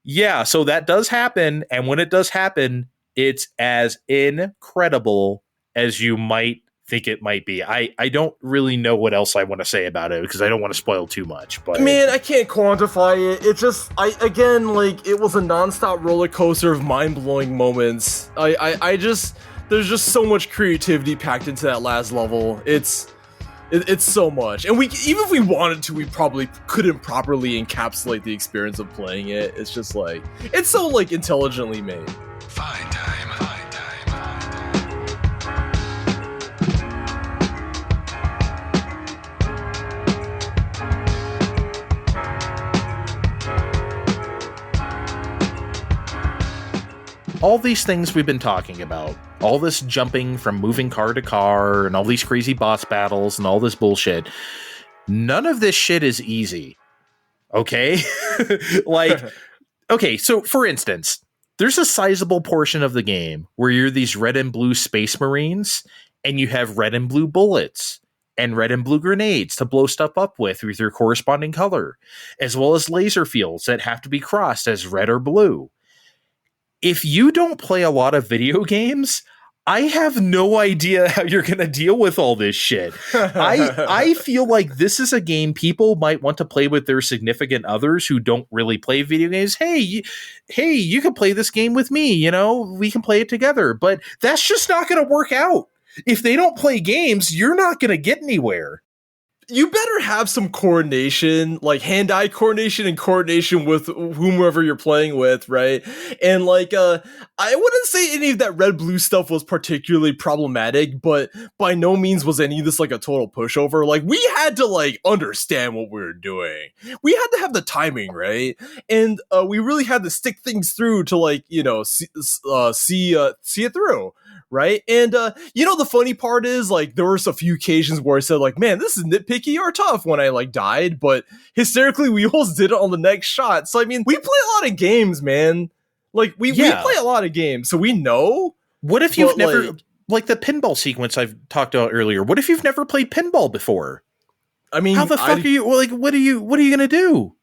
yeah, so that does happen, and when it does happen, it's as incredible as you might think it might be. I don't really know what else I want to say about it because I don't want to spoil too much. But man, I can't quantify it. It just, it was a nonstop roller coaster of mind-blowing moments. There's just so much creativity packed into that last level. It's so much, and even if we wanted to, we probably couldn't properly encapsulate the experience of playing it. It's just like, it's so like intelligently made. Fine time. all these things we've been talking about, all this jumping from moving car to car and all these crazy boss battles and all this bullshit, none of this shit is easy. Okay? Okay, so for instance, there's a sizable portion of the game where you're these red and blue space marines and you have red and blue bullets and red and blue grenades to blow stuff up with your corresponding color, as well as laser fields that have to be crossed as red or blue. If you don't play a lot of video games, I have no idea how you're going to deal with all this shit. I feel like this is a game people might want to play with their significant others who don't really play video games. Hey, you can play this game with me, we can play it together. But that's just not going to work out. If they don't play games, you're not going to get anywhere. You better have some coordination, like hand-eye coordination and coordination with whomever you're playing with, right? And I wouldn't say any of that red-blue stuff was particularly problematic, but by no means was any of this like a total pushover. Like, we had to understand what we were doing. We had to have the timing, right? And we really had to stick things through to see it through. Right. And, the funny part is there were a few occasions where I said man, this is nitpicky or tough when I died, but hysterically we almost did it on the next shot. So, I mean, we play a lot of games, man. We play a lot of games. So we know. What if you've never the pinball sequence I've talked about earlier? What if you've never played pinball before? I mean, how the fuck are you what are you going to do?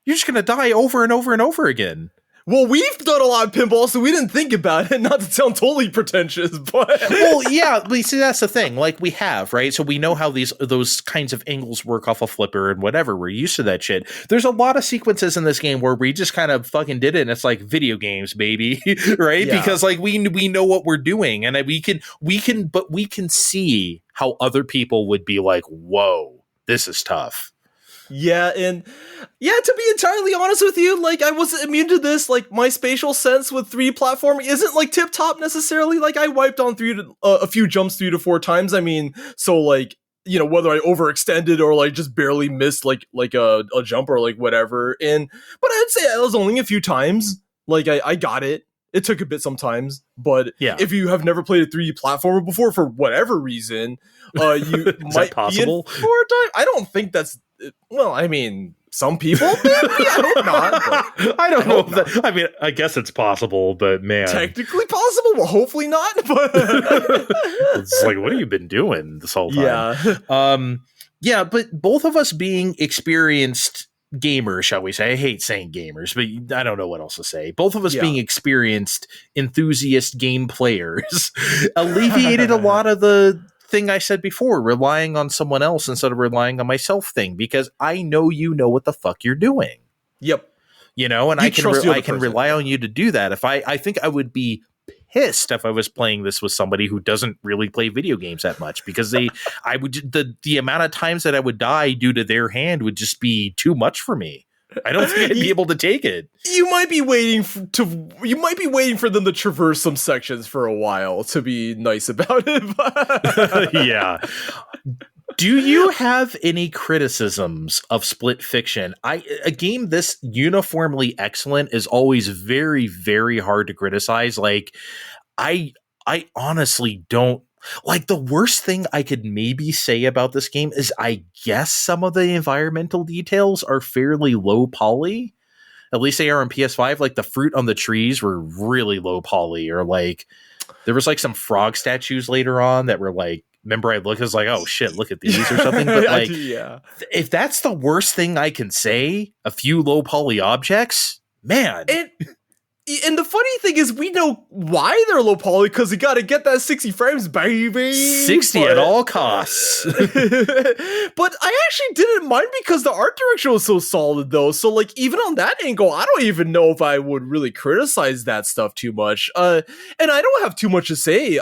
You're just going to die over and over and over again. Well, we've done a lot of pinball, so we didn't think about it, not to sound totally pretentious, but... Well, yeah, but see, that's the thing. We have, right? So we know how those kinds of angles work off a flipper and whatever. We're used to that shit. There's a lot of sequences in this game where we just kind of fucking did it, and it's like video games, baby, right? Yeah. Because, we know what we're doing, and we can see how other people would be like, whoa, this is tough. Yeah, and to be entirely honest with you, I wasn't immune to this. My spatial sense with 3D platforming isn't tip top necessarily. I wiped on a few jumps 3 to 4 times. I mean, so whether I overextended or just barely missed a jump or whatever. But I'd say it was only a few times. I got it. It took a bit sometimes, but if you have never played a 3D platformer before for whatever reason, you might possible? Be in for a time. I don't think that's. Well, I mean, some people, maybe. I hope not. But I don't know. I mean, I guess it's possible, but man. Technically possible? Well, hopefully not. But it's what have you been doing this whole time? Yeah. But both of us being experienced gamers, shall we say? I hate saying gamers, but I don't know what else to say. Both of us being experienced enthusiast game players alleviated a lot of the thing I said before, relying on someone else instead of relying on myself thing, because I know what the fuck you're doing. Yep. And I can rely on you to do that. If I think I would be pissed if I was playing this with somebody who doesn't really play video games that much, because the amount of times that I would die due to their hand would just be too much for me. I don't think I'd be able to take it. You might be waiting for them to traverse some sections for a while to be nice about it. Yeah. Do you have any criticisms of Split Fiction? A game this uniformly excellent is always very, very hard to criticize. Like, I honestly don't like. The worst thing I could maybe say about this game is I guess some of the environmental details are fairly low poly. At least they are on PS5. Like the fruit on the trees were really low poly, or like there was like some frog statues later on that were like, remember I looked, I was like, oh shit, look at these or something. But like, if that's the worst thing I can say, a few low poly objects, man. And the funny thing is, we know why they're low poly, because you got to get that 60 frames, baby. 60 at all costs. But I actually didn't mind because the art direction was so solid, though. So, like, even on that angle, I don't even know if I would really criticize that stuff too much. And I don't have too much to say.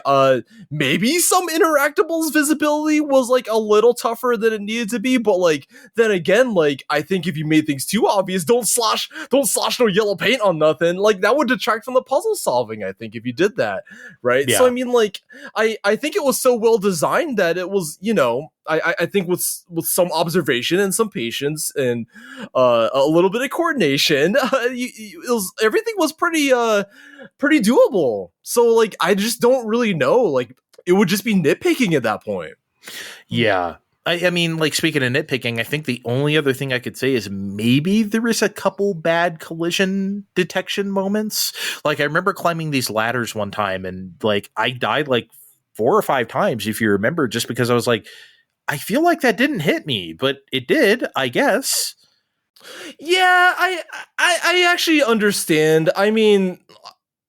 Maybe some interactables visibility was, like, a little tougher than it needed to be. But, like, then again, like, I think if you made things too obvious, don't slash no yellow paint on nothing. Like, that would detract from the puzzle solving, I think, if you did that, right? Yeah. So I mean, like, I think it was so well designed that it was, you know, I think with some observation and some patience and a little bit of coordination, everything was pretty doable. So like, I just don't really know. Like, it would just be nitpicking at that point. Yeah. I mean, like, speaking of nitpicking, I think the only other thing I could say is maybe there is a couple bad collision detection moments. Like, I remember climbing these ladders one time and, like, I died, like, 4 or 5 times, if you remember, just because I was like, I feel like that didn't hit me, but it did, I guess. Yeah, I actually understand. I mean,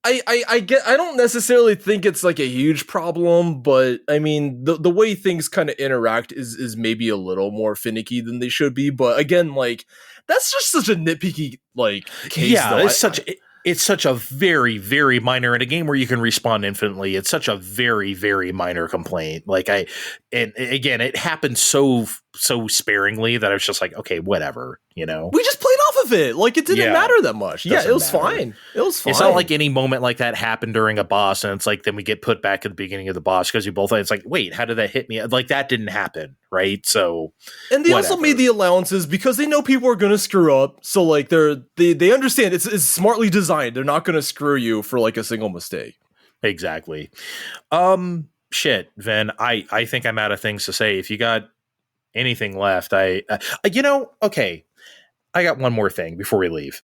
I don't necessarily think it's like a huge problem, but I mean the way things kind of interact is maybe a little more finicky than they should be. But again, like, that's just such a nitpicky like case. Yeah, though. It's such a very, very minor, in a game where you can respawn infinitely. It's such a very, very minor complaint. Like, and again, it happened so sparingly that I was just like, okay, whatever, you know. We just played off of it. Like, it didn't matter that much. Yeah, it was fine. It was fine. It's not like any moment like that happened during a boss, and it's like then we get put back at the beginning of the boss because you both. It's like, wait, how did that hit me? Like, that didn't happen, right? So, and they also made the allowances because they know people are going to screw up. So like, they understand it's smartly designed. They're not going to screw you for like a single mistake. Exactly. Shit, Vin. I think I'm out of things to say. If you got anything left, okay. I got one more thing before we leave.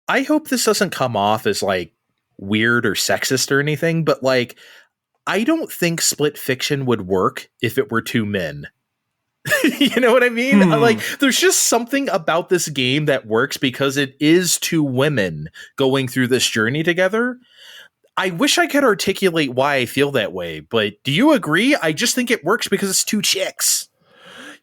I hope this doesn't come off as like weird or sexist or anything, but like, I don't think Split Fiction would work if it were 2 men. You know what I mean? Like, there's just something about this game that works because it is 2 women going through this journey together. I wish I could articulate why I feel that way, but do you agree? I just think it works because it's 2 chicks.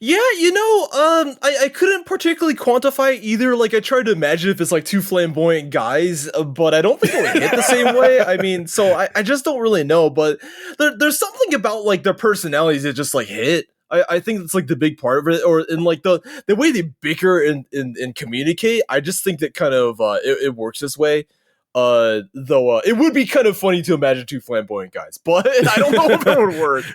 Yeah, I couldn't particularly quantify either. Like, I tried to imagine if it's like 2 flamboyant guys, but I don't think it would hit the same way. I mean, so I just don't really know. But there's something about like their personalities that just like hit. I think it's like the big part of it, or in like the way they bicker and communicate. I just think that kind of it works this way. Though it would be kind of funny to imagine 2 flamboyant guys, but I don't know if it would work.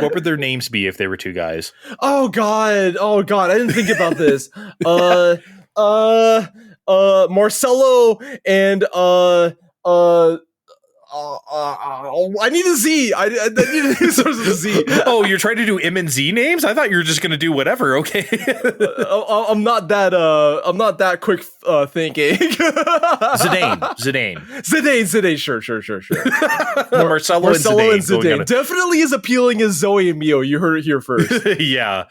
What would their names be if they were 2 guys? Oh god, I didn't think about this. Marcelo and I need a Z. I need a source of Z. Oh, you're trying to do M and Z names? I thought you were just going to do whatever. Okay. I'm not that quick thinking. Zidane. Sure. Marcelo and Zidane. Definitely as appealing as Zoe and Mio. You heard it here first. Yeah.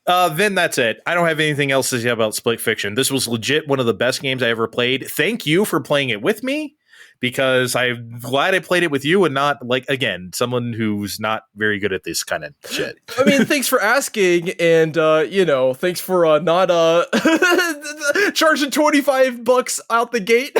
Then that's it. I don't have anything else to say about Split Fiction. This was legit one of the best games I ever played. Thank you for playing it with me, because I'm glad I played it with you and not, like, again, someone who's not very good at this kind of shit. I mean, thanks for asking, and, thanks for not charging $25 out the gate.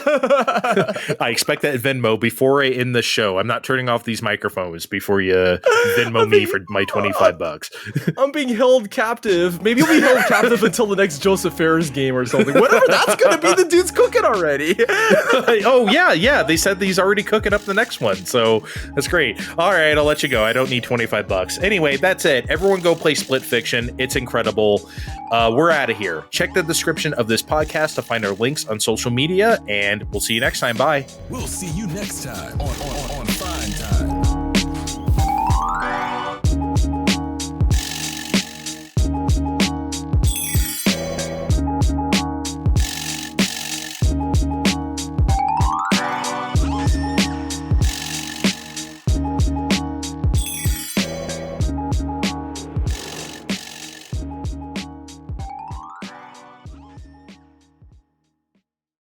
I expect that Venmo before I end the show. I'm not turning off these microphones before you Venmo me for my $25. I'm being held captive. Maybe we'll be held captive until the next Joseph Ferris game or something. Whatever that's going to be, the dude's cooking already. Oh, yeah. they said he's already cooking up the next one, so that's great. All right, I'll let you go. I don't need $25. Anyway, that's it. Everyone go play Split Fiction. It's incredible. We're out of here. Check the description of this podcast to find our links on social media, and we'll see you next time. Bye. We'll see you next time on Fine Time.